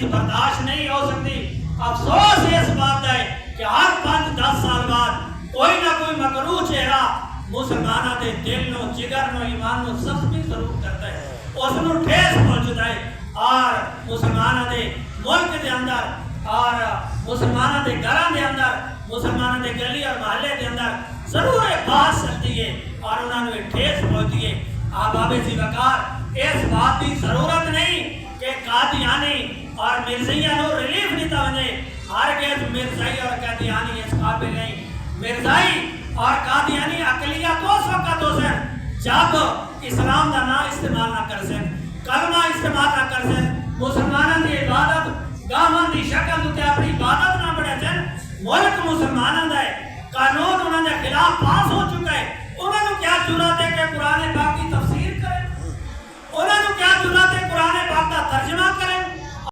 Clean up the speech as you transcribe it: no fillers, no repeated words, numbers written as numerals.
چیز برداشت نہیں ہو سکتی۔ افسوس اس بات ہے کہ ہر 5-10 سال بعد کوئی نہ کوئی مکروہ چہرہ مسلمانوں کے دل نو جگر نو ایمان نو زخمی ضرور کرتا ہے، اس نو ٹھیس پہنچتا ہے، اور مسلمانوں کے ملک کے اندر اور مسلمانوں کے گھروں کے اندر مسلمانوں کے گلی اور محلے کے اندر ضرور ایک بات چلتی ہے اور انہوں نے ٹھیس پہنچتی ہے۔ احباب ذی وقار اس بات کی ضرورت نہیں کہ قادیانی اور مرزائیاں نو ریلیف دیتا وجے، ہرگز مرزائی اور قادیانی اس قابل نہیں۔ مرزائی اور قادیانی اقلیت اس وقت ہو سن جب اسلام کا نام استعمال نہ کر سن، کلمہ استعمال نہ کر سن، مسلمانوں کی عبادت گاہاں کی شکل اتنے اپنی عبادت نہ بڑھے سن۔ ملک مسلمانوں کا ہے، قانون انہوں نے خلاف پاس ہو چکا ہے، انہوں نے کیا جرات ہے کہ قرآن پاک کی تفسیر کریں؟ انہوں نے کیا جرات ہے قرآن پاک کا ترجمہ کریں؟